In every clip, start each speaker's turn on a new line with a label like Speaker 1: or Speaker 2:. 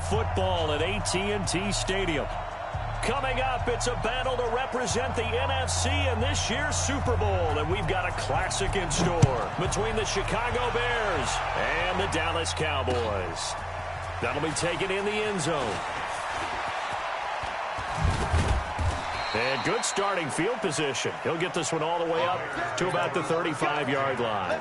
Speaker 1: playoff football at AT&T Stadium. Coming up, it's a battle to represent the NFC in this year's Super Bowl, and we've got a classic in store between the Chicago Bears and the Dallas Cowboys. That'll be taken in the end zone. And good starting field position. He'll get this one all the way up to about the 35-yard line.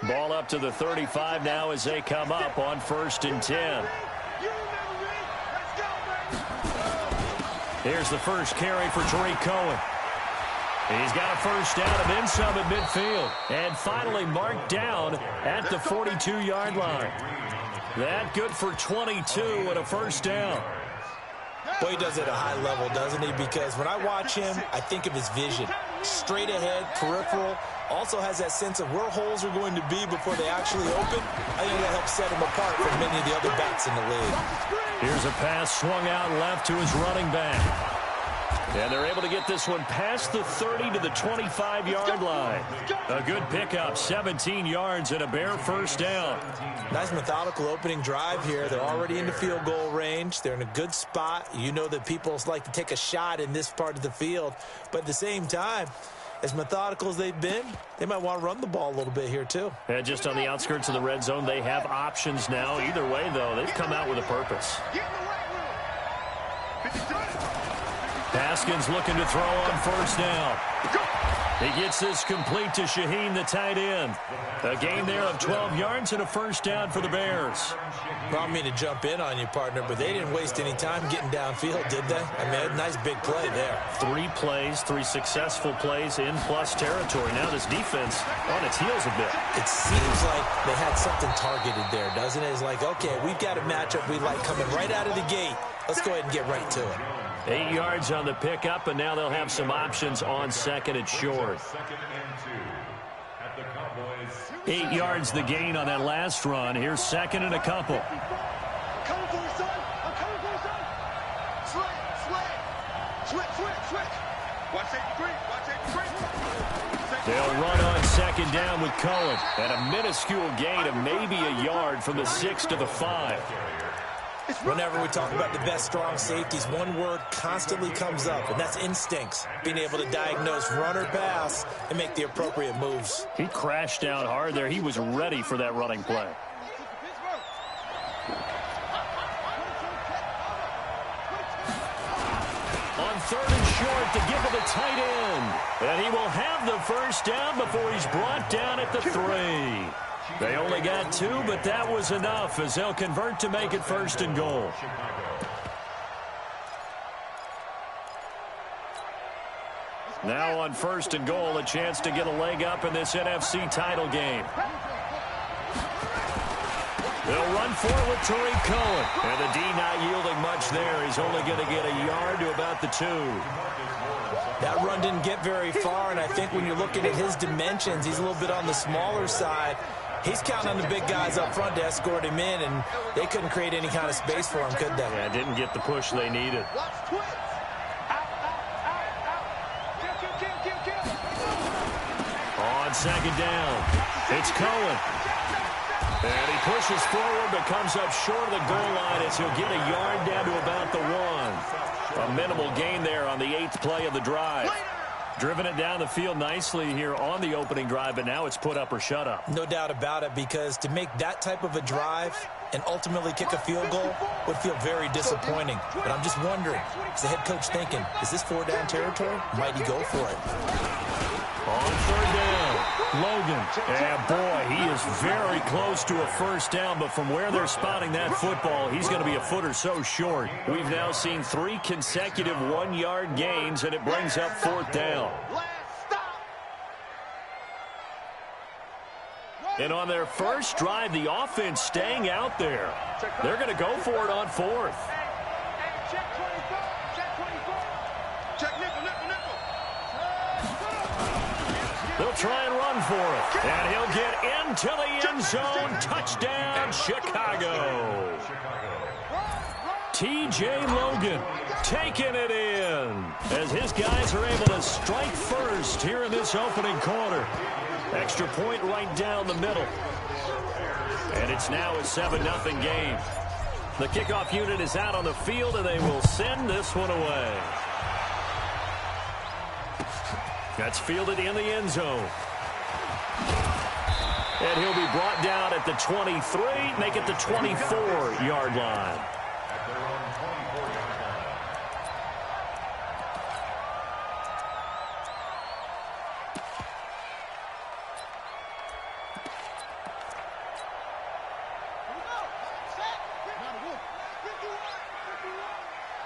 Speaker 1: Ball up to the 35 now as they come up on 1st and 10. Here's the first carry for Tariq Cohen. He's got a first down and then some at midfield. And finally marked down at the 42-yard line. That good for 22 and a first down.
Speaker 2: Well, he does it at a high level, doesn't he? Because when I watch him, I think of his vision. Straight ahead, peripheral. Also has that sense of where holes are going to be before they actually open. I think that helps set him apart from many of the other backs in the league.
Speaker 1: Here's a pass swung out left to his running back. And they're able to get this one past the 30 to the 25-yard line. A good pickup, 17 yards and a Bear first down.
Speaker 2: Nice methodical opening drive here. They're already in the field goal range. They're in a good spot. You know that people like to take a shot in this part of the field. But at the same time, as methodical as they've been, they might want to run the ball a little bit here too.
Speaker 1: And just on the outskirts of the red zone, they have options now. Either way, though, they've come out with a purpose. Haskins looking to throw on first down. He gets this complete to Shaheen, the tight end. A gain there of 12 yards and a first down for the Bears.
Speaker 2: I don't mean to jump in on you, partner, but they didn't waste any time getting downfield, did they? I mean, a nice big play there.
Speaker 1: 3 plays, 3 successful plays in plus territory. Now this defense on its heels a bit.
Speaker 2: It seems like they had something targeted there, doesn't it? It's like, okay, we've got a matchup we like coming right out of the gate. Let's go ahead and get right to it.
Speaker 1: 8 yards on the pickup, and now they'll have some options on second and short. 8 yards the gain on that last run. Here's second and a couple.
Speaker 3: I'm coming for you, son. I'm coming for you, son. Switch. Watch 83.
Speaker 1: They'll run on second down with Cohen. And a minuscule gain of maybe a yard from the 6 to the 5.
Speaker 2: Whenever we talk about the best strong safeties, one word constantly comes up, and that's instincts. Being able to diagnose run or pass and make the appropriate moves.
Speaker 1: He crashed down hard there. He was ready for that running play. On 3rd and short to give it the tight end. And he will have the first down before he's brought down at the 3. They only got 2, but that was enough as they'll convert to make it 1st and goal. Now on 1st and goal, a chance to get a leg up in this NFC title game. They'll run for it with Tariq Cohen. And the D not yielding much there. He's only going to get a yard to about the 2.
Speaker 2: That run didn't get very far, and I think when you're looking at his dimensions, he's a little bit on the smaller side. He's counting on the big guys up front to escort him in, and they couldn't create any kind of space for him, could they?
Speaker 1: Yeah, didn't get the push they needed. On second down, it's Cohen. And he pushes forward, but comes up short of the goal line as he'll get a yard down to about the 1. A minimal gain there on the 8th play of the drive. Driven it down the field nicely here on the opening drive, but now it's put up or shut up.
Speaker 2: No doubt about it, because to make that type of a drive and ultimately kick a field goal would feel very disappointing. But I'm just wondering, is the head coach thinking, is this 4-down territory? Might he go for it?
Speaker 1: On 3rd down, Logan. And boy, he is very close to a first down, but from where they're spotting that football, he's going to be a foot or so short. We've now seen 3 consecutive 1-yard gains, and it brings up 4th down. And on their first drive, the offense staying out there. They're going to go for it on 4th. They'll try and run for it. And he'll get into the end zone. Touchdown, Chicago. T.J. Logan taking it in as his guys are able to strike first here in this opening quarter. Extra point right down the middle. And it's now a 7-0 game. The kickoff unit is out on the field, and they will send this one away. That's fielded in the end zone. And he'll be brought down at the 23, make it the 24-yard line.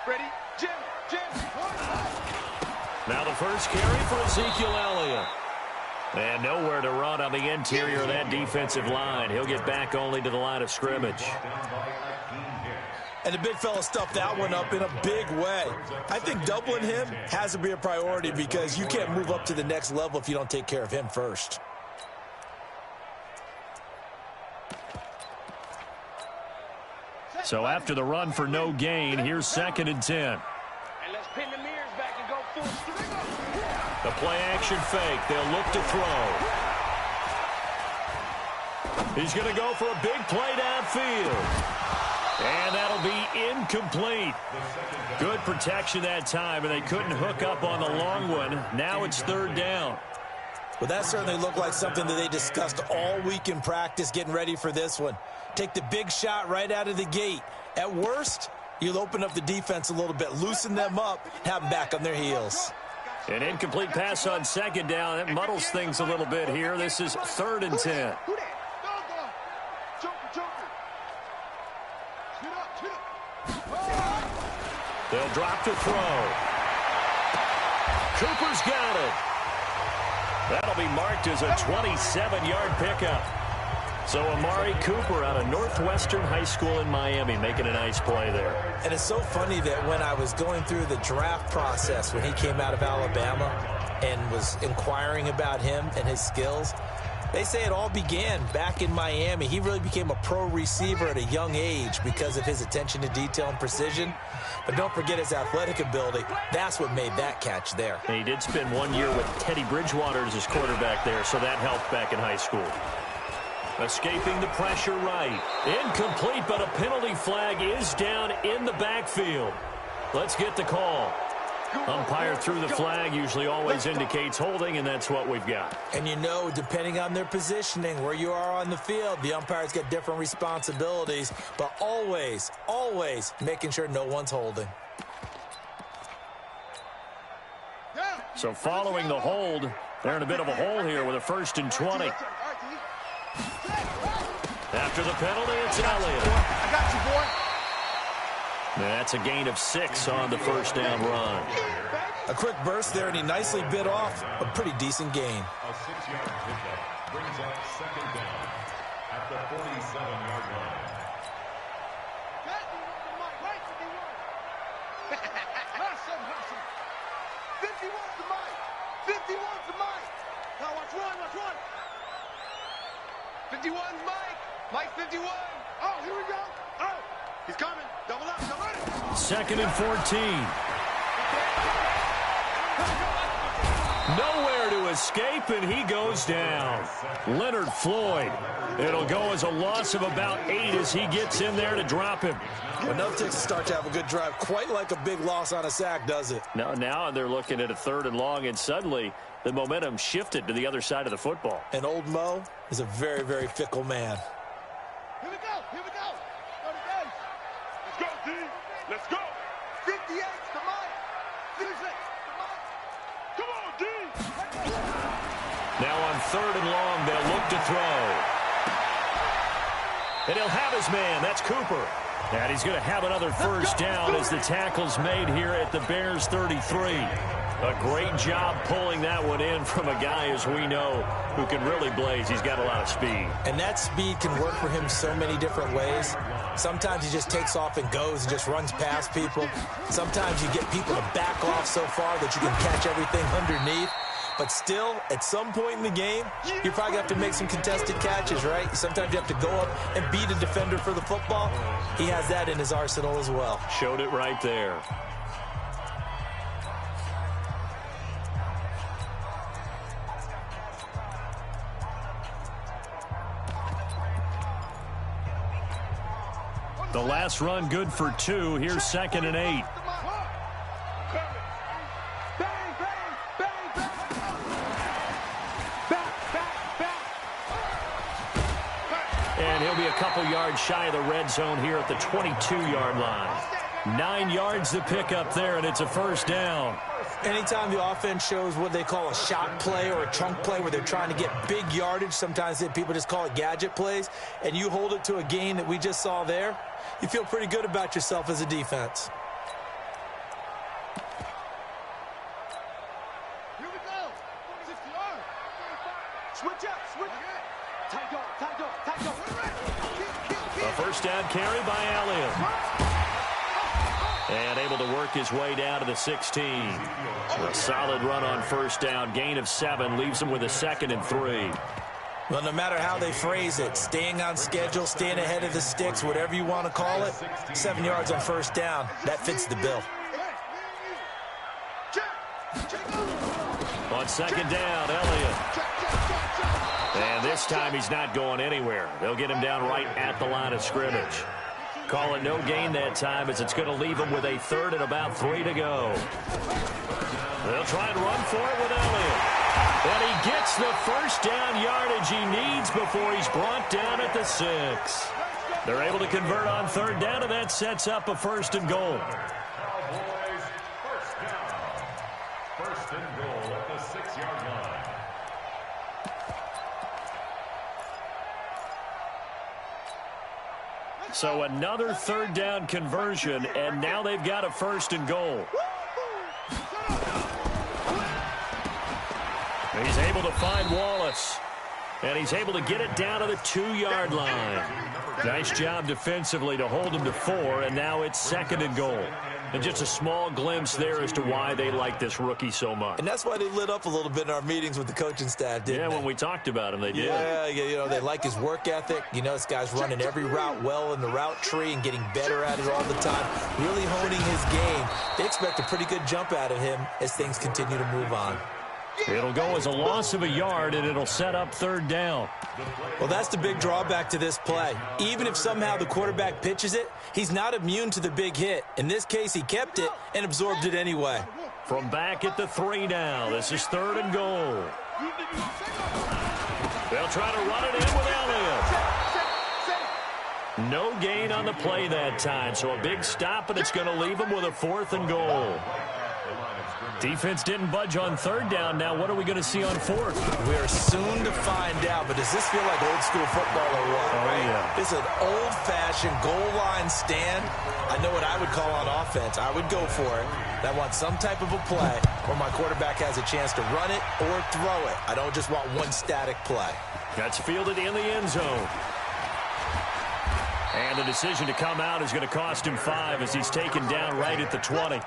Speaker 3: Ready? Jim.
Speaker 1: Now the first carry for Ezekiel Elliott. And nowhere to run on the interior of that defensive line. He'll get back only to the line of scrimmage.
Speaker 2: And the big fella stuffed that one up in a big way. I think doubling him has to be a priority because you can't move up to the next level if you don't take care of him first.
Speaker 1: So after the run for no gain, here's 2nd and 10.
Speaker 3: And let's pin the mirrors back and go full stream.
Speaker 1: The play action fake. They'll look to throw. He's going to go for a big play downfield. And that'll be incomplete. Good protection that time, and they couldn't hook up on the long one. Now it's 3rd down.
Speaker 2: Well, that certainly looked like something that they discussed all week in practice getting ready for this one. Take the big shot right out of the gate. At worst, you'll open up the defense a little bit, loosen them up, have them back on their heels.
Speaker 1: An incomplete pass on 2nd down. That muddles things a little bit here. This is 3rd and 10. They'll drop to throw. Cooper's got it. That'll be marked as a 27-yard pickup. So Amari Cooper out of Northwestern High School in Miami making a nice play there.
Speaker 2: And it's so funny that when I was going through the draft process when he came out of Alabama and was inquiring about him and his skills, they say it all began back in Miami. He really became a pro receiver at a young age because of his attention to detail and precision. But don't forget his athletic ability. That's what made that catch there.
Speaker 1: And he did spend 1 year with Teddy Bridgewater as his quarterback there, so that helped back in high school. Escaping the pressure right. Incomplete, but a penalty flag is down in the backfield. Let's get the call. Umpire threw the flag, usually always indicates holding, and that's what we've got.
Speaker 2: And you know, depending on their positioning, where you are on the field, the umpires get different responsibilities, but always, always making sure no one's holding.
Speaker 1: So following the hold, they're in a bit of a hole here with a 1st and 20. After the penalty, it's Elliott.
Speaker 3: I got you, boy.
Speaker 1: That's a gain of 6 on the 1st down run.
Speaker 2: A quick burst there, and he nicely bit off a pretty decent gain.
Speaker 4: A 6-yard pickup brings up 2nd down at the 47-yard line.
Speaker 3: Hustle. 51's the mic. 51's the mic. Now watch one. 51's Mike. Mike 51. Oh, here we go. Oh, he's coming. Double up.
Speaker 1: 2nd and 14. Nowhere to escape, and he goes down. Leonard Floyd. It'll go as a loss of about 8 as he gets in there to drop him.
Speaker 2: Enough to start to have a good drive, quite like a big loss on a sack, does it?
Speaker 1: Now they're looking at a 3rd and long, and suddenly the momentum shifted to the other side of the football.
Speaker 2: And old Mo is a very, very fickle man.
Speaker 3: Here we go. Let's go, D. Let's go. 58's the mic. 56 the mic. Come on, D.
Speaker 1: Now on 3rd and long, they'll look to throw. And he'll have his man. That's Cooper. And he's going to have another 1st down as the tackle's made here at the Bears 33. A great job pulling that one in from a guy, as we know, who can really blaze. He's got a lot of speed.
Speaker 2: And that speed can work for him so many different ways. Sometimes he just takes off and goes and just runs past people. Sometimes you get people to back off so far that you can catch everything underneath. But still, at some point in the game, you probably have to make some contested catches, right? Sometimes you have to go up and beat a defender for the football. He has that in his arsenal as well.
Speaker 1: Showed it right there. The last run good for 2. Here's 2nd and 8. And he'll be a couple yards shy of the red zone here at the 22-yard line. 9 yards to pick up there, and it's a first down.
Speaker 2: Anytime the offense shows what they call a shot play or a chunk play where they're trying to get big yardage, sometimes people just call it gadget plays, and you hold it to a gain that we just saw there, you feel pretty good about yourself as a defense.
Speaker 3: Here we go. 60 yards. Switch up, switch up. Tight go.
Speaker 1: A first down carry by Elliott. And able to work his way down to the 16. A solid run on first down. Gain of 7 leaves him with a 2nd and 3.
Speaker 2: Well, no matter how they phrase it, staying on schedule, staying ahead of the sticks, whatever you want to call it, 7 yards on first down, that fits the bill.
Speaker 1: On 2nd down, Elliott. And this time he's not going anywhere. They'll get him down right at the line of scrimmage. Call it no gain that time as it's going to leave him with a 3rd and about 3 to go. They'll try and run for it with Elliott. And he gets the first down yardage he needs before he's brought down at the 6. They're able to convert on 3rd down, and that sets up a 1st and goal.
Speaker 4: Cowboys, first down. 1st and goal at the 6-yard line.
Speaker 1: So another 3rd down conversion, and now they've got a 1st and goal. He's able to find Wallace, and he's able to get it down to the 2-yard line. Nice job defensively to hold him to 4, and now it's 2nd and goal. And just a small glimpse there as to why they like this rookie so much.
Speaker 2: And that's why they lit up a little bit in our meetings with the coaching staff, didn't they?
Speaker 1: When we talked about him, they did.
Speaker 2: Yeah, you know, they like his work ethic. You know, this guy's running every route well in the route tree and getting better at it all the time, really honing his game. They expect a pretty good jump out of him as things continue to move on.
Speaker 1: It'll go as a loss of a yard, and it'll set up 3rd down.
Speaker 2: Well, that's the big drawback to this play. Even if somehow the quarterback pitches it, he's not immune to the big hit. In this case, he kept it and absorbed it anyway.
Speaker 1: From back at the 3 now, this is 3rd and goal. They'll try to run it in with Elliott. No gain on the play that time, so a big stop, and it's going to leave him with a 4th and goal. Defense didn't budge on 3rd down. Now what are we going to see on 4th?
Speaker 2: We're soon to find out, but does this feel like old school football or what?
Speaker 1: Oh,
Speaker 2: right?
Speaker 1: yeah.
Speaker 2: This is an old-fashioned goal line stand. I know what I would call on offense. I would go for it. I want some type of a play where my quarterback has a chance to run it or throw it. I don't just want one static play.
Speaker 1: That's fielded in the end zone. And the decision to come out is going to cost him 5 as he's taken down right at the 20.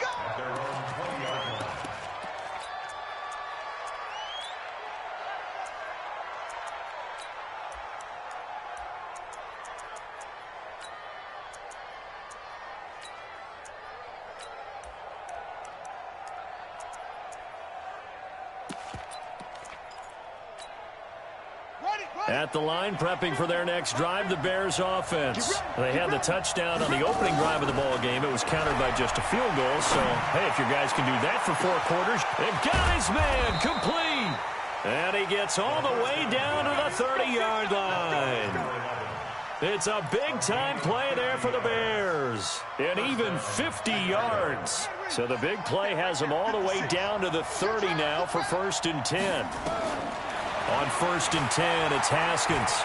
Speaker 1: At the line, prepping for their next drive, the Bears offense. They had the touchdown on the opening drive of the ball game. It was countered by just a field goal. So, hey, if your guys can do that for 4 quarters, they've got his man complete. And he gets all the way down to the 30-yard line. It's a big-time play there for the Bears. And even 50 yards. So the big play has them all the way down to the 30 now for 1st and 10. On 1st and 10, it's Haskins.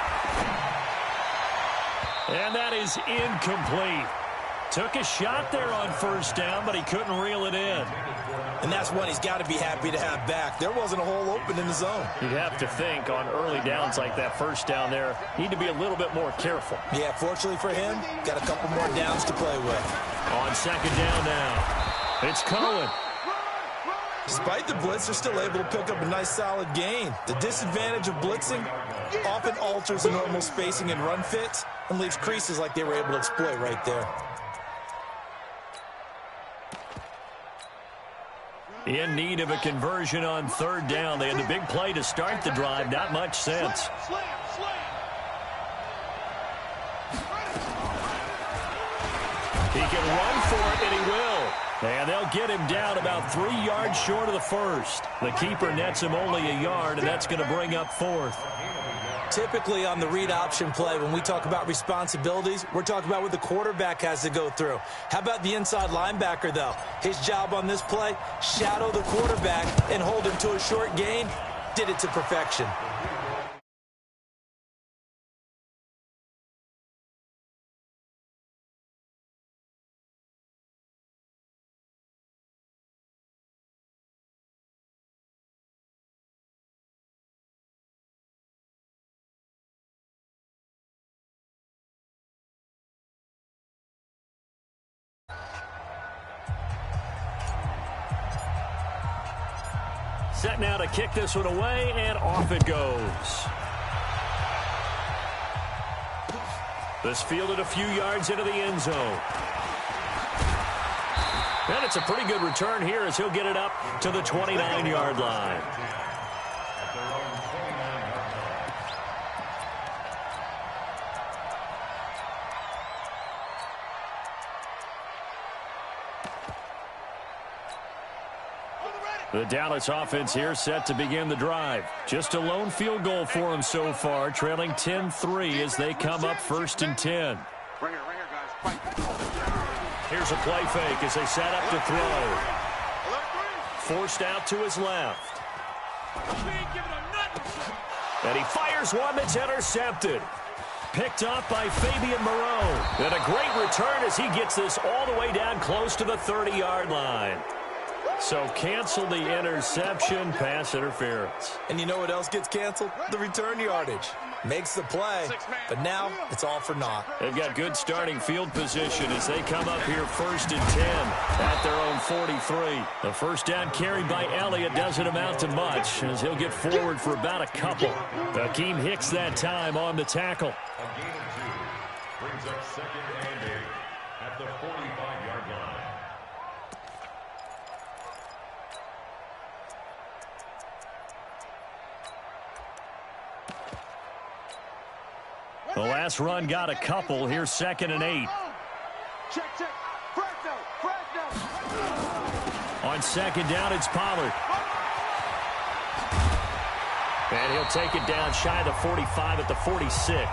Speaker 1: And that is incomplete. Took a shot there on 1st down, but he couldn't reel it in.
Speaker 2: And that's one he's got to be happy to have back. There wasn't a hole open in the zone.
Speaker 1: You'd have to think on early downs like that 1st down there, need to be a little bit more careful.
Speaker 2: Yeah, fortunately for him, got a couple more downs to play with.
Speaker 1: On 2nd down now, it's Cohen.
Speaker 2: Despite the blitz, they're still able to pick up a nice solid gain. The disadvantage of blitzing often alters the normal spacing and run fits and leaves creases like they were able to exploit right there.
Speaker 1: In need of a conversion on third down. They had the big play to start the drive. Not much sense. He can run for it, and he will. And they'll get him down about 3 yards short of the first. The keeper nets him only a yard, and that's going to bring up fourth.
Speaker 2: Typically on the read option play, when we talk about responsibilities, we're talking about what the quarterback has to go through. How about the inside linebacker, though? His job on this play, shadow the quarterback and hold him to a short gain. Did it to perfection.
Speaker 1: Set now to kick this one away, and off it goes. This fielded a few yards into the end zone. And it's a pretty good return here as he'll get it up to the 29-yard line. The Dallas offense here set to begin the drive. Just a lone field goal for them so far, trailing 10-3 as they come up 1st and 10. Here's a play fake as they set up to throw. Forced out to his left. And he fires one that's intercepted. Picked off by Fabian Moreau. And a great return as he gets this all the way down close to the 30-yard line. So cancel the interception, pass interference.
Speaker 2: And you know what else gets canceled? The return yardage. Makes the play, but now it's all for naught.
Speaker 1: They've got good starting field position as they come up here 1st and 10 at their own 43. The first down carry by Elliott doesn't amount to much as he'll get forward for about a couple. Akeem Hicks that time on the tackle.
Speaker 4: A gain of 2 brings up 2nd and 8 at the 45-yard line.
Speaker 1: The last run got a couple. Here's 2nd and 8.
Speaker 3: Check. Fresno.
Speaker 1: On 2nd down, it's Pollard. And he'll take it down shy of the 45 at the 46.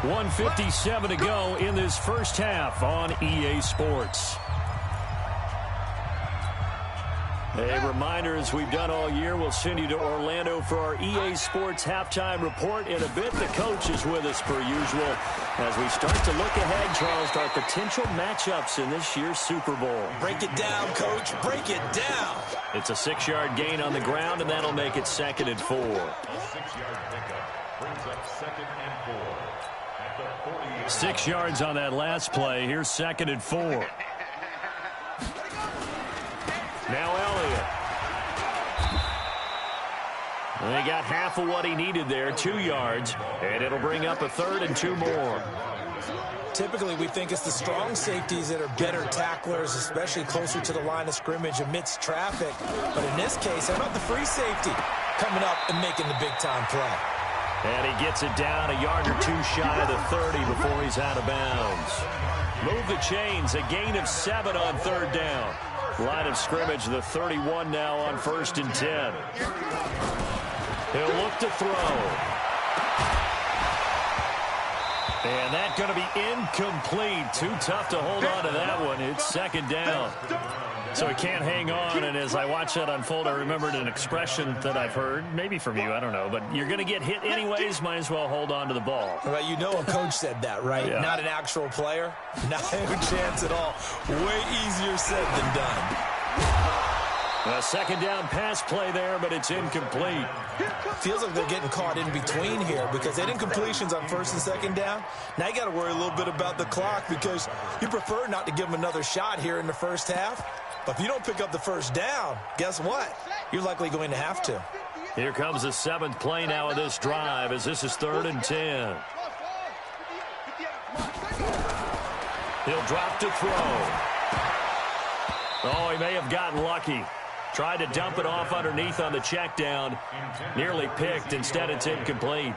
Speaker 1: 1:57 to go in this first half on EA Sports. A reminder, as we've done all year, we'll send you to Orlando for our EA Sports halftime report. In a bit, the coach is with us per usual as we start to look ahead, Charles, to our potential matchups in this year's Super Bowl.
Speaker 2: Break it down, Coach. Break it down.
Speaker 1: It's a 6-yard gain on the ground, and that'll make it 2nd and 4.
Speaker 4: A 6-yard pickup brings up 2nd and 4 at the 48.
Speaker 1: 6 yards on that last play. Here's 2nd and 4. Now Elliott. And he got half of what he needed there, 2 yards, and it'll bring up a 3rd and 2 more.
Speaker 2: Typically, we think it's the strong safeties that are better tacklers, especially closer to the line of scrimmage amidst traffic. But in this case, how about the free safety coming up and making the big-time play?
Speaker 1: And he gets it down a yard or 2 shy of the 30 before he's out of bounds. Move the chains, a gain of 7 on 3rd down. Line of scrimmage, the 31 now on 1st and 10. He'll look to throw. And that's going to be incomplete. Too tough to hold on to that one. It's 2nd down. So he can't hang on, and as I watch that unfold, I remembered an expression that I've heard, maybe from you, I don't know, but you're going to get hit anyways, might as well hold on to the ball.
Speaker 2: Well, you know a coach said that, right?
Speaker 1: Yeah.
Speaker 2: Not an actual player. Not a chance at all. Way easier said than done.
Speaker 1: A 2nd down pass play there, but it's incomplete.
Speaker 2: Feels like they're getting caught in between here because they had incompletions on 1st and 2nd down. Now you got to worry a little bit about the clock because you prefer not to give them another shot here in the first half. If you don't pick up the first down, guess what? You're likely going to have to.
Speaker 1: Here comes the seventh play now of this drive as this is 3rd and 10. He'll drop to throw. Oh, he may have gotten lucky. Tried to dump it off underneath on the check down. Nearly picked. Instead, it's incomplete.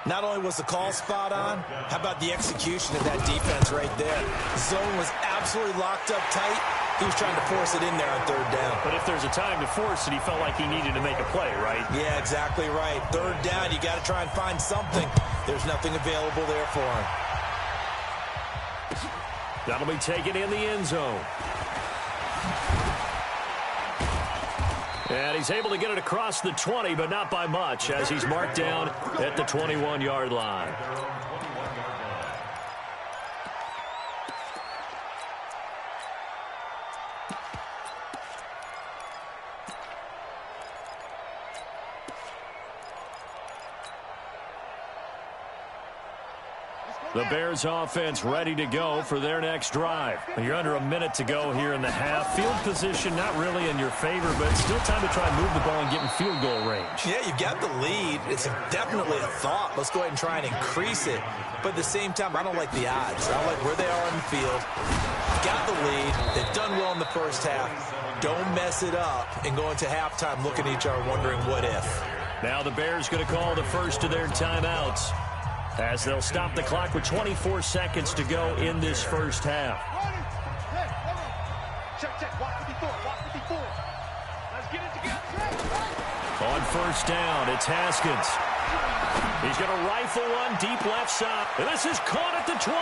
Speaker 2: Not only was the call spot on, how about the execution of that defense right there? Zone was absolutely locked up tight. He was trying to force it in there on 3rd down.
Speaker 1: But if there's a time to force it, he felt like he needed to make a play, right?
Speaker 2: Yeah, exactly right. 3rd down, you got to try and find something. There's nothing available there for him.
Speaker 1: That'll be taken in the end zone. And he's able to get it across the 20, but not by much, as he's marked down at the 21-yard line. The Bears offense ready to go for their next drive. You're under a minute to go here in the half. Field position not really in your favor, but still time to try and move the ball and get in field goal range.
Speaker 2: Yeah, you've got the lead. It's definitely a thought. Let's go ahead and try and increase it. But at the same time, I don't like the odds. I don't like where they are on the field. Got the lead. They've done well in the first half. Don't mess it up and go into halftime looking at each other wondering what if. Now the Bears going to call the first of their timeouts, as they'll stop the clock with 24 seconds to go in this first half. On first down, it's Haskins. He's going to rifle one deep left side. And this is caught at the 20.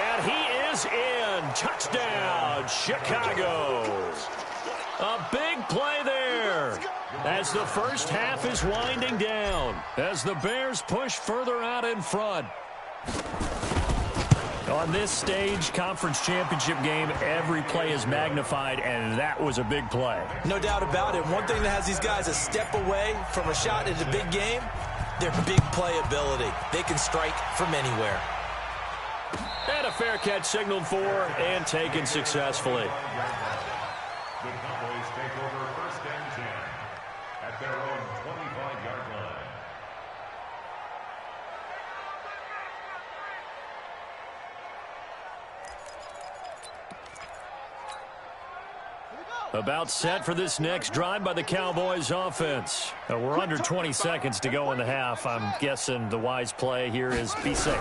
Speaker 2: And he is in. Touchdown, Chicago. A big play there as the first half is winding down, as the Bears push further out in front. On this stage, conference championship game, every play is magnified, and that was a big play. No doubt about it. One thing that has these guys a step away from a shot at the big game, their big play ability. They can strike from anywhere.
Speaker 1: And a fair catch signaled for and taken successfully.
Speaker 4: The Cowboys take over 1st and 10 at their own 25-yard line.
Speaker 1: About set for this next drive by the Cowboys offense. We're under 20 seconds to go in the half. I'm guessing the wise play here is be safe.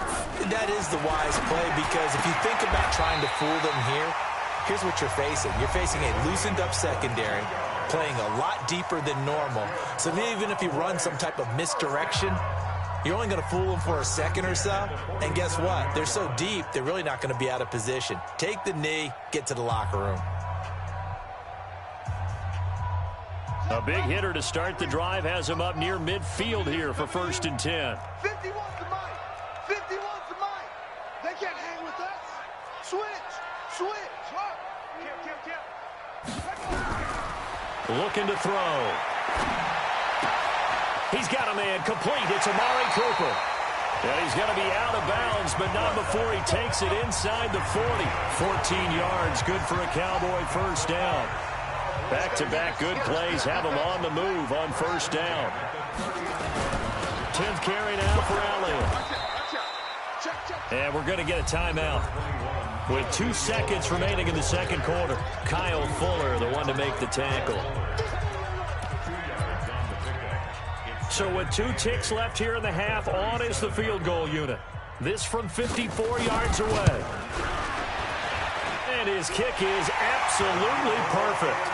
Speaker 2: That is the wise play, because if you think about trying to fool them here, here's what you're facing. You're facing a loosened up secondary, playing a lot deeper than normal. So even if you run some type of misdirection, you're only going to fool them for a second or so. And guess what? They're so deep, they're really not going to be out of position. Take the knee, get to the locker room.
Speaker 1: A big hitter to start the drive has him up near midfield here for 1st and 10.
Speaker 3: 50 wants the mic. 50 wants the mic. They can't hang with us. Switch.
Speaker 1: Looking to throw. He's got a man complete. It's Amari Cooper. And he's going to be out of bounds, but not before he takes it inside the 40. 14 yards, good for a Cowboy first down. Back-to-back good plays have him on the move on first down. 10th carry now for Elliott. And we're going to get a timeout with 2 seconds remaining in the second quarter. Kyle Fuller, the one to make the tackle. So with 2 ticks left here in the half, on is the field goal unit. This from 54 yards away. And his kick is absolutely perfect.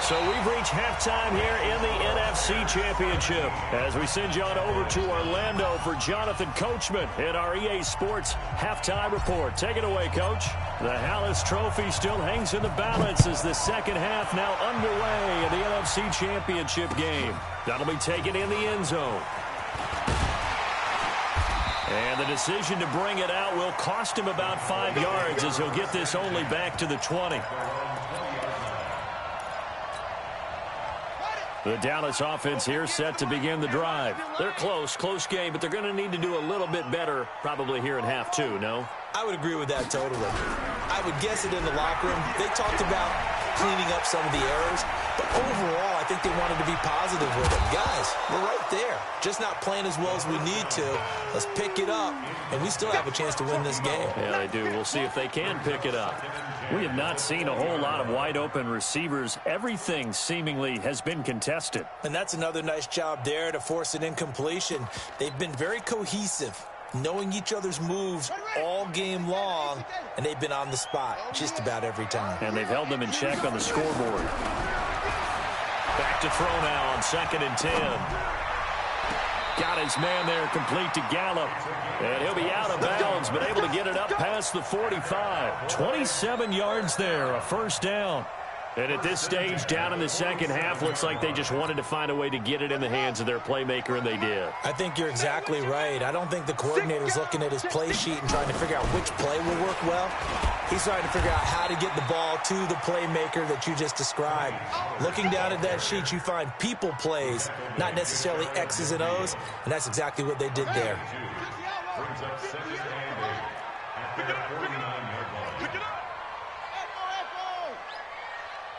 Speaker 1: So we've reached halftime here in the NFC Championship as we send you on over to Orlando for Jonathan Coachman in our EA Sports Halftime Report. Take it away, Coach. The Hallis Trophy still hangs in the balance as the second half now underway in the NFC Championship game. That'll be taken in the end zone. And the decision to bring it out will cost him about 5 yards as he'll get this only back to the 20. The Dallas offense here set to begin the drive. They're close game, but they're going to need to do a little bit better probably here in half 2, no?
Speaker 2: I would agree with that totally. I would guess it in the locker room. They talked about cleaning up some of the errors, but overall, I think they wanted to be positive with it. Guys, we're right there. Just not playing as well as we need to. Let's pick it up, and we still have a chance to win this game.
Speaker 1: Yeah, they do. We'll see if they can pick it up. We have not seen a whole lot of wide-open receivers. Everything seemingly has been contested.
Speaker 2: And that's another nice job there to force an incompletion. They've been very cohesive, knowing each other's moves all game long, and they've been on the spot just about every time.
Speaker 1: And they've held them in check on the scoreboard. Back to throw now on 2nd and 10. Got his man there complete to Gallup. And he'll be out of bounds, but able to get it up past the 45. 27 yards there, a first down. And at this stage, down in the second half, looks like they just wanted to find a way to get it in the hands of their playmaker, and they did.
Speaker 2: I think you're exactly right. I don't think the coordinator's looking at his play sheet and trying to figure out which play will work well. He's trying to figure out how to get the ball to the playmaker that you just described. Looking down at that sheet, you find people plays, not necessarily X's and O's, and that's exactly what they did there.
Speaker 4: Brings up 2nd and 8 at their 49-yard line.
Speaker 3: Pick it up.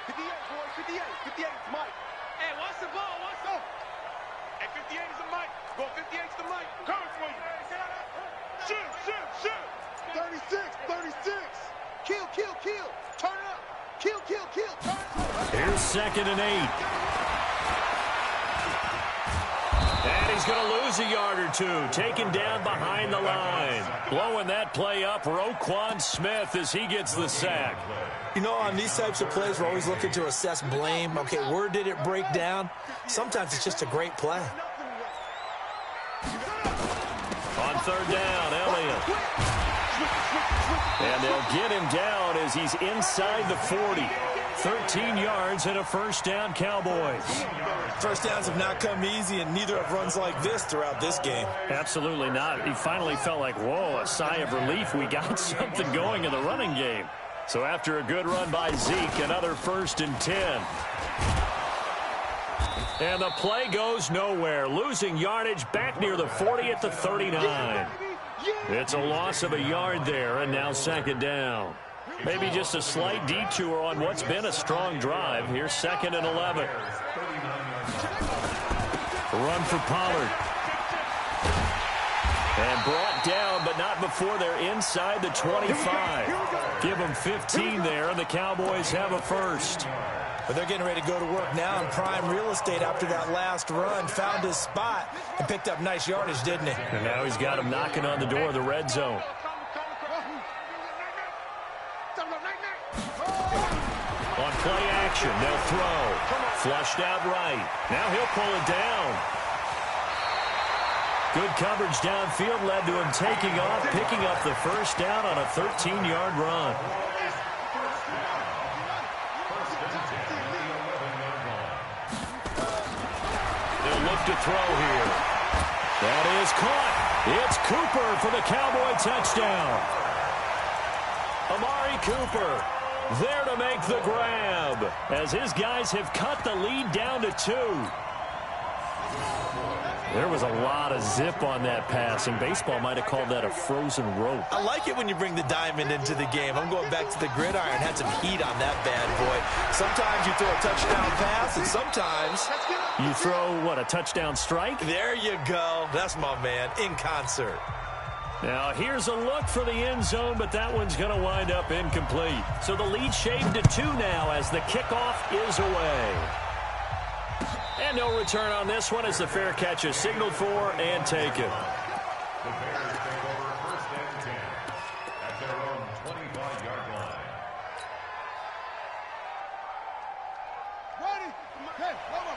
Speaker 3: 58, boys, 58. 58 is Mike. Hey, watch the ball. Watch the. Hey, 58 is the Mike. Go 58 is the Mike. Coming for you. Shoot. 36. Kill. Turn it up. Kill. Turn it up.
Speaker 1: Here's 2nd and 8. And he's going to lose a yard or two. Taken down behind the line. Blowing that play up, Roquan Smith, as he gets the sack.
Speaker 2: You know, on these types of plays, we're always looking to assess blame. Okay, where did it break down? Sometimes it's just a great play.
Speaker 1: On 3rd down, Elliott. And they'll get him down as he's inside the 40. 13 yards and a first down, Cowboys.
Speaker 2: First downs have not come easy, and neither have runs like this throughout this game.
Speaker 1: Absolutely not. He finally felt like, whoa, a sigh of relief. We got something going in the running game. So after a good run by Zeke, another 1st and 10. And the play goes nowhere. Losing yardage back near the 40 at the 39. It's a loss of a yard there, and now 2nd down. Maybe just a slight detour on what's been a strong drive. Here's 2nd and 11. Run for Pollard. And brought down, but not before they're inside the 25. Give them 15 there, and the Cowboys have a first.
Speaker 2: But they're getting ready to go to work now in prime real estate after that last run. Found his spot and picked up nice yardage, didn't he?
Speaker 1: And now he's got him knocking on the door of the red zone. On play action, they'll throw. Flushed out right. Now he'll pull it down. Good coverage downfield led to him taking off, picking up the first down on a 13-yard run. They'll look to throw here. That is caught. It's Cooper for the Cowboy touchdown. Amari Cooper there to make the grab as his guys have cut the lead down to 2. There was a lot of zip on that pass, and baseball might have called that a frozen rope.
Speaker 2: I like it when you bring the diamond into the game. I'm going back to the gridiron. Had some heat on that bad boy. Sometimes you throw a touchdown pass, and sometimes
Speaker 1: you throw, what, a touchdown strike?
Speaker 2: There you go. That's my man, in concert.
Speaker 1: Now, here's a look for the end zone, but that one's going to wind up incomplete. So the lead shaved to 2 now as the kickoff is away. And no return on this one as the fair catch is signaled for and taken.
Speaker 4: The Bears take over 1st and 10 at their own 25-yard line.
Speaker 3: Ready? Hey, hold on.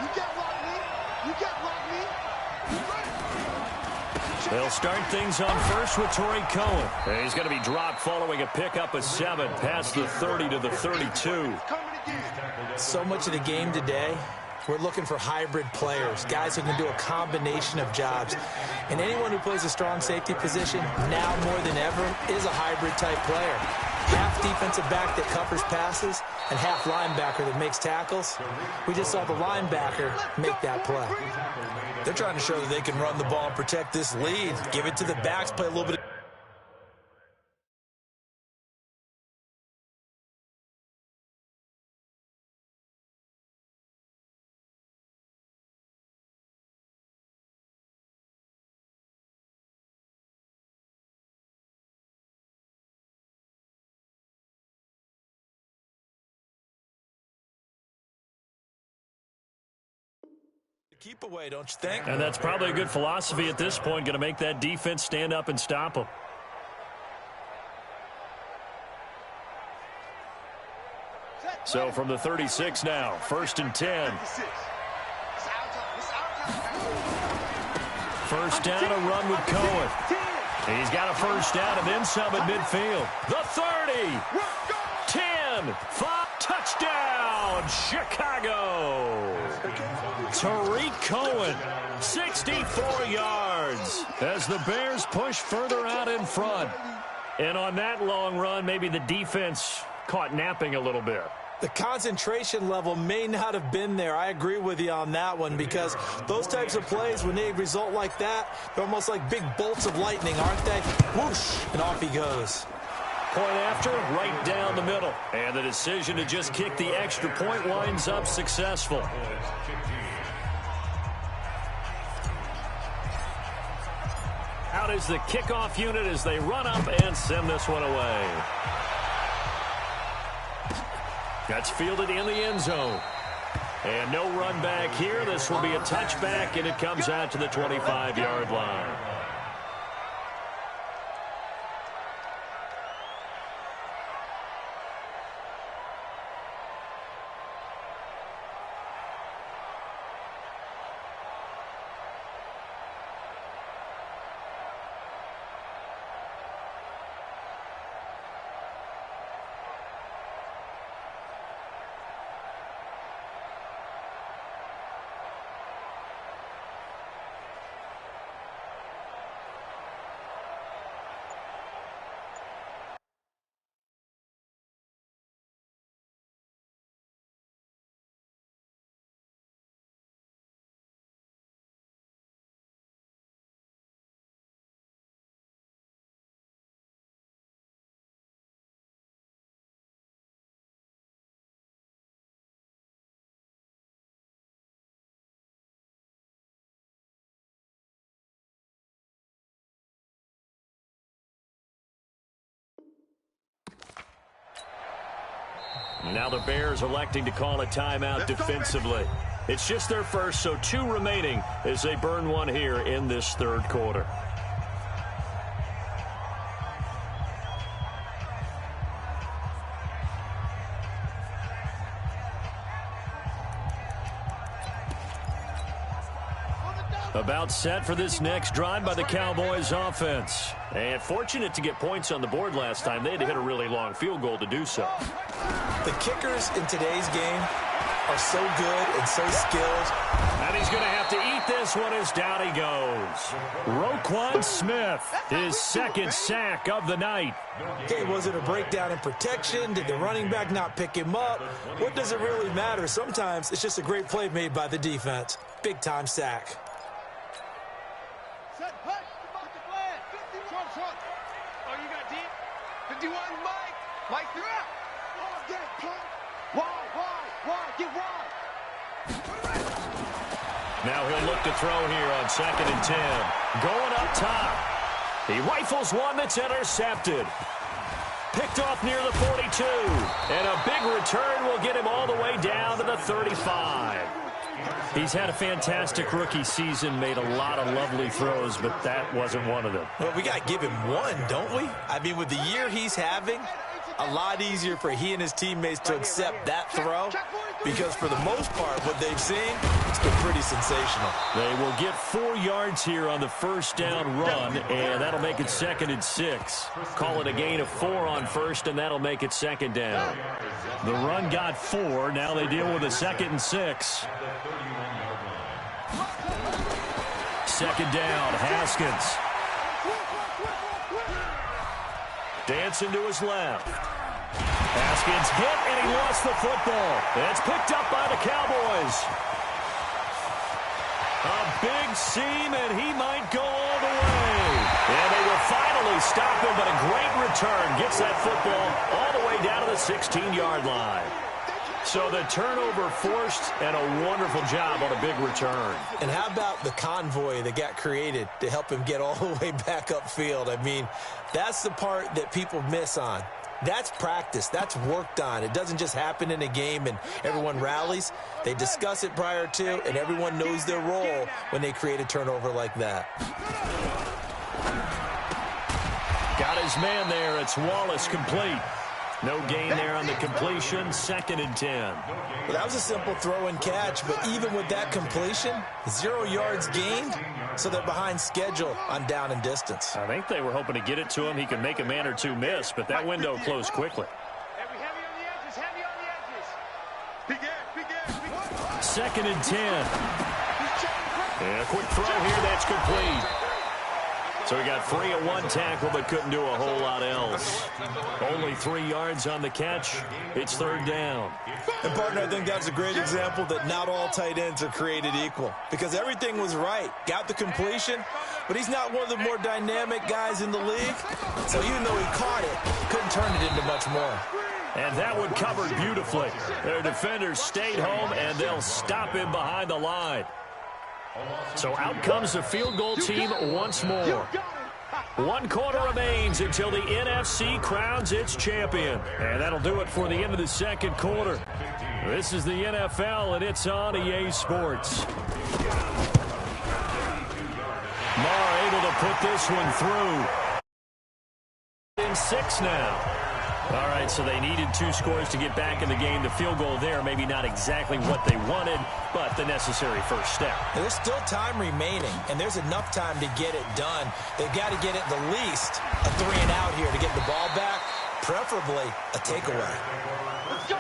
Speaker 3: You get locked me. You ready?
Speaker 1: They'll start things on first with Torrey Cohen. And he's going to be dropped following a pickup of 7 past the 30 to the 32.
Speaker 2: So much of the game today, we're looking for hybrid players, guys who can do a combination of jobs. And anyone who plays a strong safety position, now more than ever, is a hybrid-type player. Half defensive back that covers passes and half linebacker that makes tackles. We just saw the linebacker make that play. They're trying to show that they can run the ball and protect this lead. Give it to the backs, play a little bit of keep away, don't you think?
Speaker 1: And that's probably a good philosophy at this point, going to make that defense stand up and stop them. So from the 36 now, 1st and 10. First down, a run with Cohen. He's got a first down and then some at midfield. The 30, 10, 5, touchdown, Chicago. Tariq Cohen, 64 yards as the Bears push further out in front. And on that long run, maybe the defense caught napping a little bit.
Speaker 2: The concentration level may not have been there. I agree with you on that one, because those types of plays, when they result like that, they're almost like big bolts of lightning, aren't they? Whoosh, and off he goes.
Speaker 1: Point after, right down the middle. And the decision to just kick the extra point winds up successful. Out is the kickoff unit as they run up and send this one away. That's fielded in the end zone. And no run back here. This will be a touchback, and it comes out to the 25-yard line. Now the Bears electing to call a timeout defensively. It's just their first, so 2 remaining as they burn one here in this third quarter. About set for this next drive by the Cowboys offense. And fortunate to get points on the board last time. They had to hit a really long field goal to do so.
Speaker 2: The kickers in today's game are so good and so skilled.
Speaker 1: And he's going to have to eat this one as down he goes. Roquan Smith, his second sack of the night.
Speaker 2: Okay, was it a breakdown in protection? Did the running back not pick him up? What does it really matter? Sometimes it's just a great play made by the defense. Big-time sack.
Speaker 3: Oh, you got deep? 51, Mike. Mike, through out. Oh, get it, punt. Why? Get wide.
Speaker 1: Now he'll look to throw here on 2nd and 10. Going up top. He rifles one that's intercepted. Picked off near the 42. And a big return will get him all the way down to the 35. He's had a fantastic rookie season, made a lot of lovely throws, but that wasn't one of them.
Speaker 2: Well, we got to give him one, don't we? I mean, with the year he's having, a lot easier for he and his teammates to accept that throw, because for the most part, what they've seen, it's been pretty sensational.
Speaker 1: They will get 4 yards here on the first down run, and that'll make it 2nd and 6. Call it a gain of 4 on first, and that'll make it 2nd down. The run got 4. Now they deal with a 2nd and 6. 2nd down, Haskins. Dancing to his left. Haskins hit, and he lost the football. It's picked up by the Cowboys. A big seam, and he might go all the way. And they will finally stop him, but a great return gets that football all the way down to the 16-yard line. So the turnover forced, and a wonderful job on a big return.
Speaker 2: And how about the convoy that got created to help him get all the way back upfield? I mean, that's the part that people miss on. That's practice. That's worked on. It doesn't just happen in a game and everyone rallies. They discuss it prior to, and everyone knows their role when they create a turnover like that.
Speaker 1: Got his man there. It's Wallace complete. No gain there on the completion. 2nd and 10.
Speaker 2: Well, that was a simple throw and catch, but even with that completion, 0 yards gained, so they're behind schedule on down and distance.
Speaker 1: I think they were hoping to get it to him. He could make a man or two miss, but that window closed quickly.
Speaker 3: Big edge.
Speaker 1: 2nd and 10. And a quick throw here. That's complete. So he got free at one tackle, but couldn't do a whole lot else. Only 3 yards on the catch. It's 3rd down.
Speaker 2: And, partner, I think that's a great example that not all tight ends are created equal, because everything was right. Got the completion, but he's not one of the more dynamic guys in the league. So even though he caught it, couldn't turn it into much more.
Speaker 1: And that one covered beautifully. Their defenders stayed home, and they'll stop him behind the line. So out comes the field goal team once more. 1 quarter remains until the NFC crowns its champion. And that'll do it for the end of the 2nd quarter. This is the NFL, and it's on EA Sports. Marr able to put this one through. In 6 now. All right, so they needed 2 scores to get back in the game. The field goal there, maybe not exactly what they wanted, but the necessary first step.
Speaker 2: There's still time remaining, and there's enough time to get it done. They've got to get at the least a 3 and out here to get the ball back, preferably a takeaway.
Speaker 3: Let's go.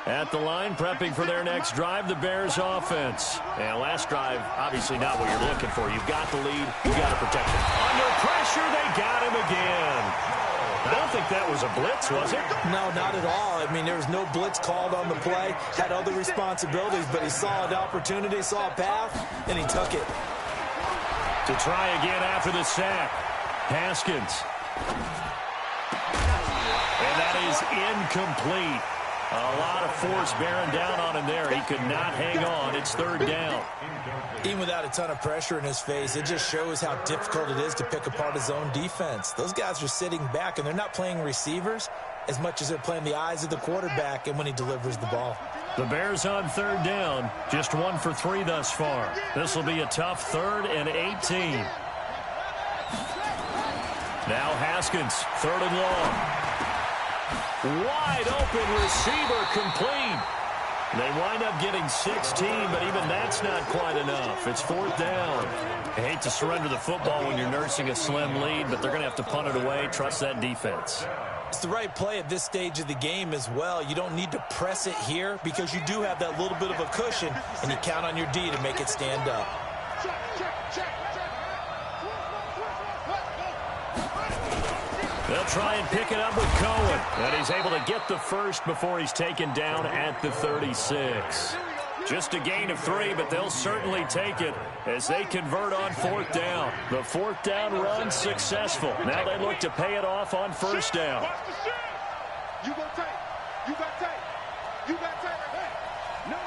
Speaker 1: At the line, prepping for their next drive, the Bears offense. And last drive, obviously not what you're looking for. You've got the lead. You've got to protect it. Under pressure, they got him again. I don't think that was a blitz, was it?
Speaker 2: No, not at all. I mean, there was no blitz called on the play. Had other responsibilities, but he saw an opportunity, saw a path, and he took it.
Speaker 1: To try again after the sack. Haskins. And that is incomplete. A lot of force bearing down on him there. He could not hang on. It's 3rd down.
Speaker 2: Even without a ton of pressure in his face, it just shows how difficult it is to pick apart his own defense. Those guys are sitting back, and they're not playing receivers as much as they're playing the eyes of the quarterback and when he delivers the ball.
Speaker 1: The Bears on 3rd down. Just 1 for 3 thus far. This will be a tough 3rd and 18. Now Haskins, 3rd and long. Wide open receiver complete. They wind up getting 16, but even that's not quite enough. It's 4th down. I hate to surrender the football when you're nursing a slim lead, but they're going to have to punt it away. Trust that defense.
Speaker 2: It's the right play at this stage of the game as well. You don't need to press it here because you do have that little bit of a cushion, and you count on your D to make it stand up.
Speaker 1: They'll try and pick it up with Cohen. And he's able to get the first before he's taken down at the 36. Just a gain of 3, but they'll certainly take it as they convert on 4th down. The 4th down run successful. Now they look to pay it off on 1st down.
Speaker 3: You go tight. You got tight. You got tight. No.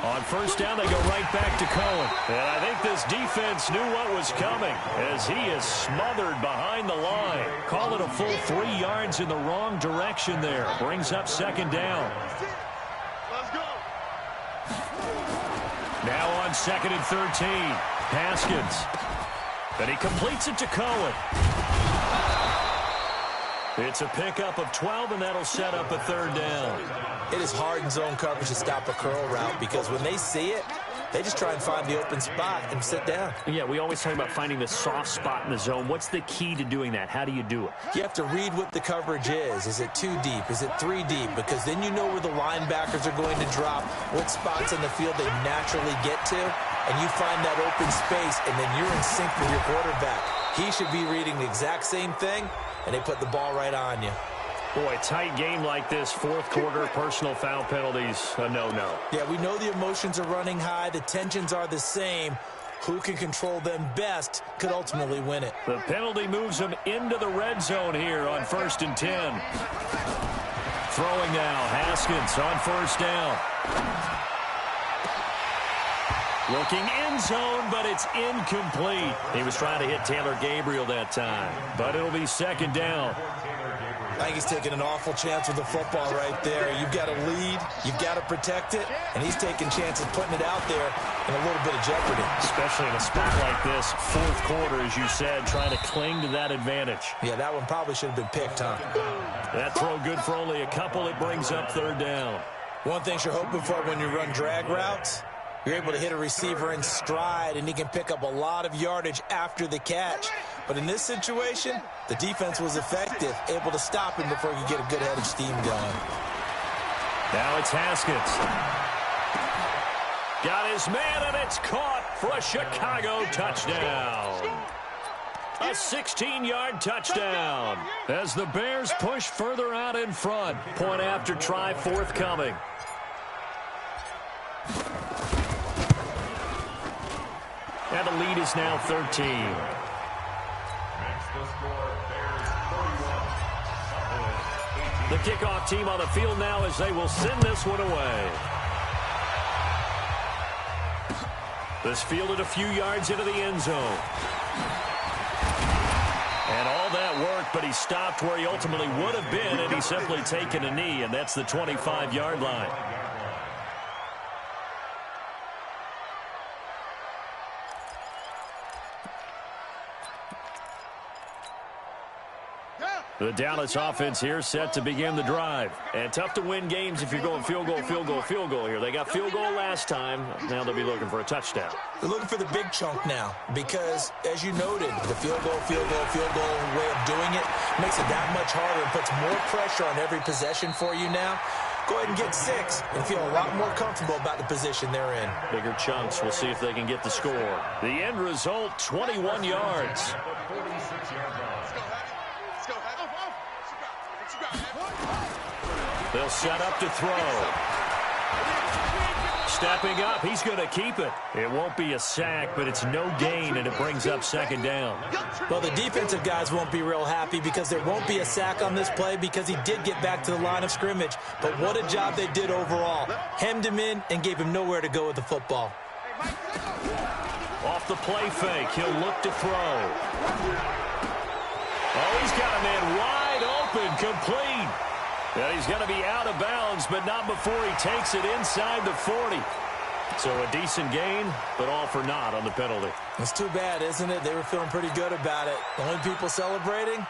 Speaker 1: On 1st down, they go right back to Cohen. And I think this defense knew what was coming as he is smothered behind the line. Call it a full 3 yards in the wrong direction there. Brings up 2nd down.
Speaker 3: Let's go.
Speaker 1: Now on 2nd and 13. Haskins. And he completes it to Cohen. It's a pickup of 12, and that'll set up a 3rd down.
Speaker 2: It is hard in zone coverage to stop a curl route because when they see it, they just try and find the open spot and sit down.
Speaker 1: Yeah, we always talk about finding the soft spot in the zone. What's the key to doing that? How do you do it?
Speaker 2: You have to read what the coverage is. Is it 2 deep? Is it 3 deep? Because then you know where the linebackers are going to drop, what spots in the field they naturally get to, and you find that open space, and then you're in sync with your quarterback. He should be reading the exact same thing, and they put the ball right on you.
Speaker 1: Boy, tight game like this, 4th quarter, personal foul penalties, a no-no.
Speaker 2: Yeah, we know the emotions are running high. The tensions are the same. Who can control them best could ultimately win it.
Speaker 1: The penalty moves them into the red zone here on 1st and 10. Throwing now, Haskins on 1st down. Looking end zone, but it's incomplete. He was trying to hit Taylor Gabriel that time, but it'll be second down.
Speaker 2: I think he's taking an awful chance with the football right there. You've got to lead, you've got to protect it, and he's taking chances putting it out there in a little bit of jeopardy.
Speaker 1: Especially in a spot like this, fourth quarter, as you said, trying to cling to that advantage.
Speaker 2: Yeah, that one probably should have been picked, huh?
Speaker 1: That throw good for only a couple. It brings up third down.
Speaker 2: One thing you're hoping for when you run drag routes, you're able to hit a receiver in stride, and he can pick up a lot of yardage after the catch. But in this situation, the defense was effective, able to stop him before he could get a good head of steam going.
Speaker 1: Now it's Haskins. Got his man, and it's caught for a Chicago touchdown. A 16-yard touchdown as the Bears push further out in front. Point after try forthcoming. And the lead is now 13. The kickoff team on the field now as they will send this one away. This fielded a few yards into the end zone. And all that worked, but he stopped where he ultimately would have been, and he's simply taken a knee, and that's the 25-yard line. The Dallas offense here set to begin the drive. And tough to win games if you're going field goal, field goal, field goal here. They got field goal last time. Now they'll be looking for a touchdown.
Speaker 2: They're looking for the big chunk now because, as you noted, the field goal way of doing it makes it that much harder and puts more pressure on every possession for you now. Go ahead and get 6 and feel a lot more comfortable about the position they're in.
Speaker 1: Bigger chunks. We'll see if they can get the score. The end result, 21 yards. They'll set up to throw. Stepping up, he's going to keep it. It won't be a sack, but it's no gain, and it brings up second down.
Speaker 2: Well, the defensive guys won't be real happy because there won't be a sack on this play because he did get back to the line of scrimmage. But what a job they did overall. Hemmed him in and gave him nowhere to go with the football.
Speaker 1: Off the play fake, he'll look to throw. Oh, he's got a man wide open, complete. And he's going to be out of bounds, but not before he takes it inside the 40. So a decent gain, but all for naught on the penalty.
Speaker 2: It's too bad, isn't it? They were feeling pretty good about it. The only people celebrating,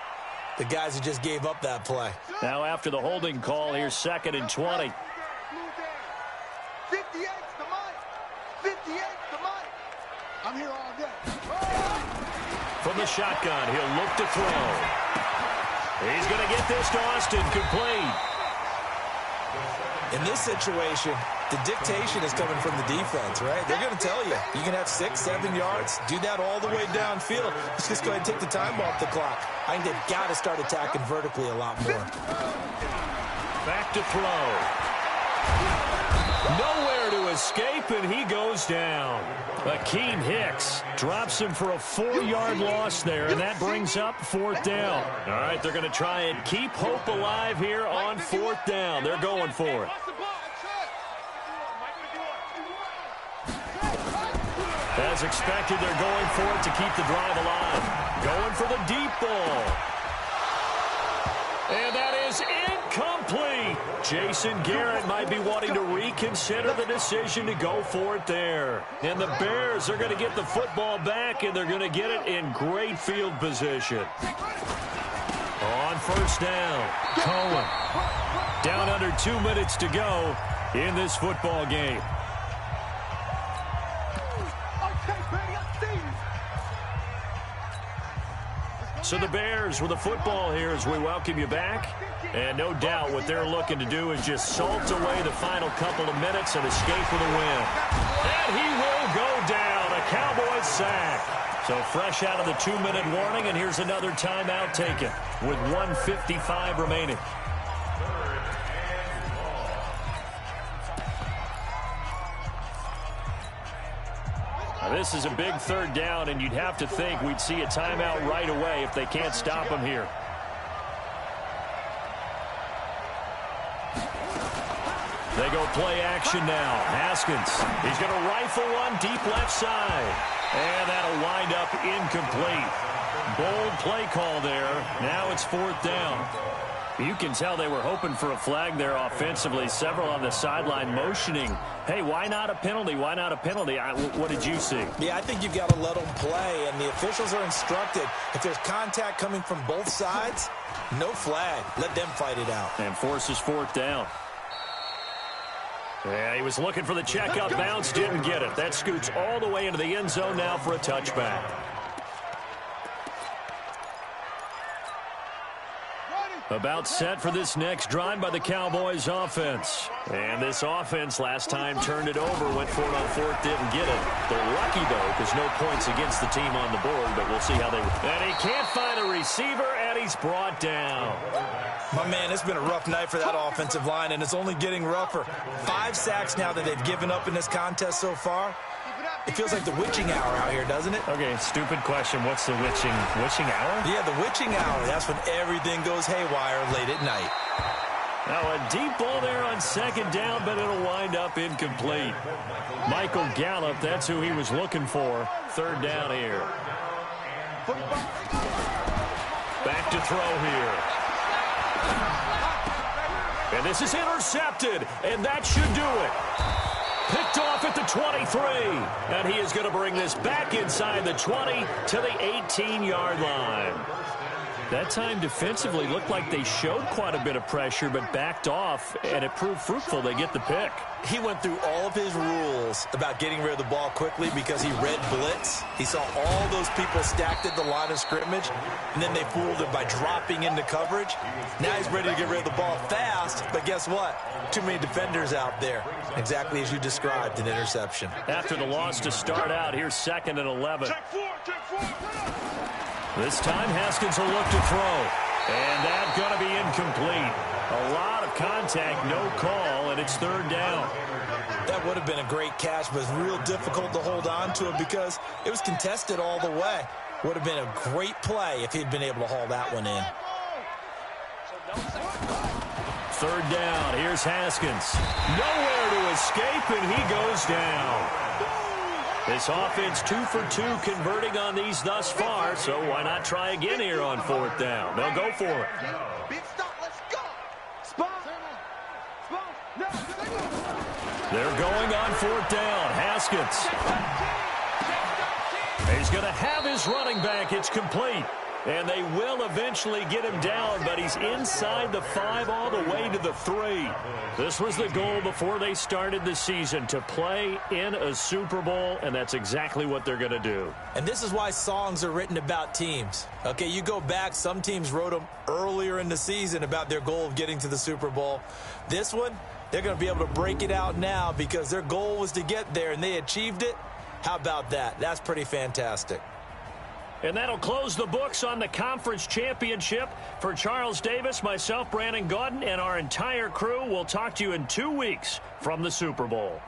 Speaker 2: the guys who just gave up that play.
Speaker 1: Now after the holding call, here's 2nd and 20.
Speaker 3: 58's the money. 58's the money. I'm here all day.
Speaker 1: From the shotgun, he'll look to throw. He's going to get this to Austin, complete.
Speaker 2: In this situation, the dictation is coming from the defense, right? They're going to tell you, you can have 6, 7 yards, do that all the way downfield. Let's just go ahead and take the time off the clock. I think they've got to start attacking vertically a lot more.
Speaker 1: Back to throw. Nowhere to escape, and he goes down. Akeem Hicks drops him for a 4-yard loss there, and that brings up 4th down. All right, they're going to try and keep hope alive here on 4th down. They're going for it. As expected, they're going for it to keep the drive alive. Going for the deep ball. And that is incomplete. Jason Garrett might be wanting to reconsider the decision to go for it there. And the Bears are going to get the football back, and they're going to get it in great field position. On 1st down, Cohen. Down under 2 minutes to go in this football game. So the Bears with the football here as we welcome you back. And no doubt what they're looking to do is just salt away the final couple of minutes and escape with a win. And he will go down. A Cowboys sack. So fresh out of the 2-minute warning, and here's another timeout taken with 1:55 remaining. This is a big 3rd down, and you'd have to think we'd see a timeout right away if they can't stop him here. They go play action now. Haskins, he's going to rifle one deep left side. And that'll wind up incomplete. Bold play call there. Now it's 4th down. You can tell they were hoping for a flag there offensively. Several on the sideline motioning, hey, why not a penalty? Why not a penalty? What did you see?
Speaker 2: Yeah, I think you've got to let them play, and the officials are instructed, if there's contact coming from both sides, no flag. Let them fight it out.
Speaker 1: And forces 4th down. Yeah, he was looking for the check-up bounce, didn't get it. That scoots all the way into the end zone now for a touchback. About set for this next drive by the Cowboys offense. And this offense last time turned it over, went for it on 4th, didn't get it. They're lucky, though, because no points against the team on the board, but we'll see how they... And he can't find a receiver, and he's brought down.
Speaker 2: My man, it's been a rough night for that offensive line, and it's only getting rougher. 5 sacks now that they've given up in this contest so far. It feels like the witching hour out here, doesn't it?
Speaker 1: Okay, stupid question. What's the witching hour?
Speaker 2: Yeah, the witching hour. That's when everything goes haywire late at night.
Speaker 1: Now a deep ball there on 2nd down, but it'll wind up incomplete. Michael Gallup, that's who he was looking for. 3rd down here. Back to throw here. And this is intercepted, and that should do it. Picked off at the 23, and he is going to bring this back inside the 20 to the 18-yard line. That time defensively looked like they showed quite a bit of pressure but backed off, and it proved fruitful. They get the pick.
Speaker 2: He went through all of his rules about getting rid of the ball quickly because he read blitz. He saw all those people stacked at the line of scrimmage, and then they fooled him by dropping into coverage. Now he's ready to get rid of the ball fast, but guess what? Too many defenders out there. Exactly as you described, an interception.
Speaker 1: After the loss to start out, here's 2nd and 11. This time, Haskins will look to throw. And that's going to be incomplete. A lot of contact, no call, and it's 3rd down.
Speaker 2: That would have been a great catch, but it's real difficult to hold on to it because it was contested all the way. Would have been a great play if he'd been able to haul that one in.
Speaker 1: 3rd down. Here's Haskins. Nowhere to escape, and he goes down. This offense 2 for 2 converting on these thus far, so why not try again here on 4th down? They'll go for it.
Speaker 3: Big stop, let's go. Spot.
Speaker 1: They're going on 4th down. Haskins. He's going to have his running back. It's complete. And they will eventually get him down, but he's inside the 5 all the way to the 3. This was the goal before they started the season, to play in a Super Bowl, and that's exactly what they're going to do.
Speaker 2: And this is why songs are written about teams. Okay, you go back, some teams wrote them earlier in the season about their goal of getting to the Super Bowl. This one, they're going to be able to break it out now because their goal was to get there, and they achieved it. How about that? That's pretty fantastic.
Speaker 1: And that'll close the books on the conference championship. For Charles Davis, myself, Brandon Gaudin, and our entire crew, we'll talk to you in 2 weeks from the Super Bowl.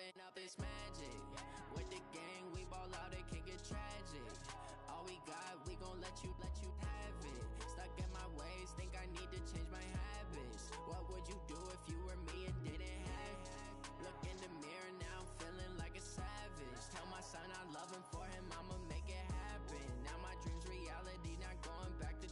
Speaker 5: Up this magic with the gang, we ball out, it can get tragic. All we got, we gon' let you have it. Stuck in my ways, think I need to change my habits. What would you do if you were me and didn't have it? Look in the mirror, now I'm feeling like a savage. Tell my son I love him, for him I'ma make it happen. Now my dreams reality, not going back to.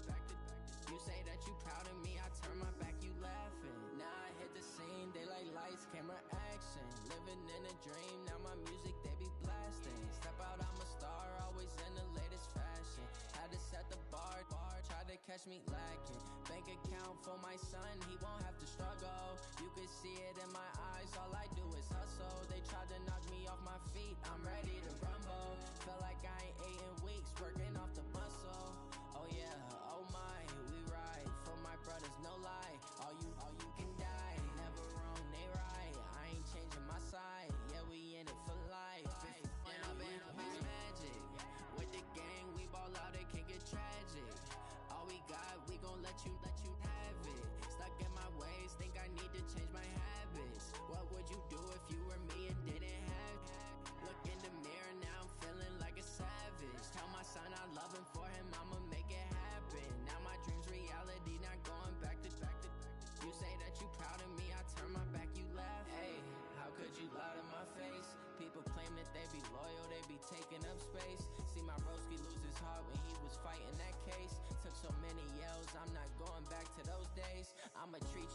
Speaker 5: You say that you proud of me, I turn my back, you laughing. Now I hit the scene, they like lights, camera, action. Living in a dream, now my music they be blasting. Step out, I'm a star, always in the latest fashion. Had to set the bar, try to catch me lacking. Bank account for my son, he won't have to struggle. You can see it in my eyes, all I do is hustle. They tried to knock me off my feet, I'm ready.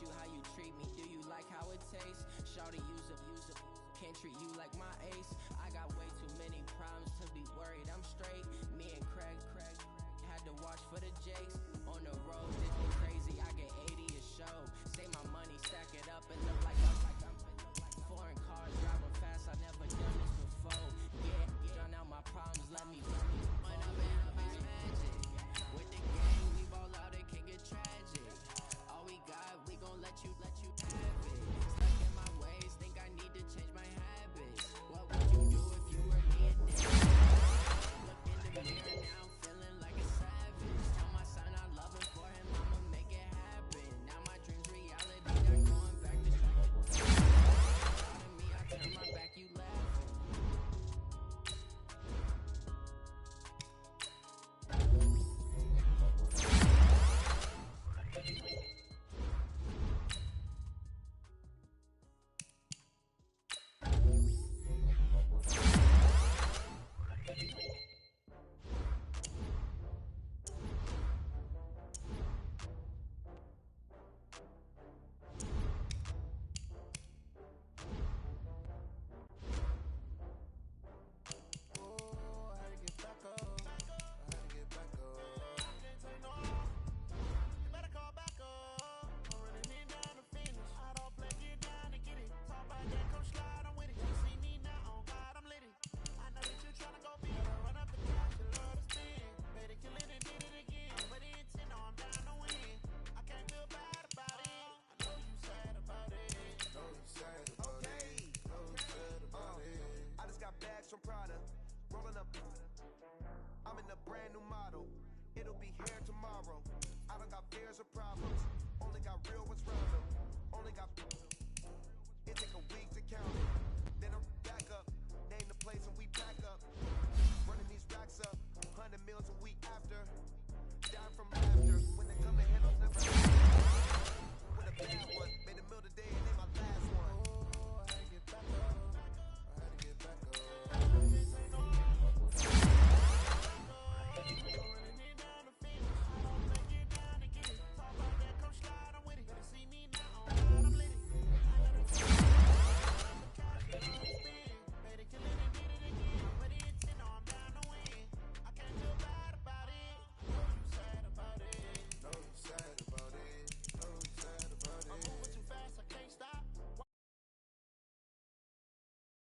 Speaker 5: you how you treat me. Do you like how it tastes? Shawty, use a can't treat you like my ace. I got way too many problems to be worried. I'm straight. Me and Craig had to watch for the Jakes. On the road, this be crazy. I get 80 a show. Save my money, stack it up, and look like I'm foreign cars driving fast. I never done this before. Yeah, drown out my problems. Let me when I'm in a big magic. With the gang, we ball out. It can get tragic. All we got, we gon' let you have it. Stuck in my ways, think I need to change my habits. What would you do if you were me and Nick? Look in the mirror now, feeling like a savage. Tell my son I love him, for him I'ma make it happen. Now my dreams reality, not going back to proud of me, I turn my back, you laughing.
Speaker 3: I'm in a brand new model. It'll be here tomorrow. I don't got fears or problems. Only got real ones round them. Only got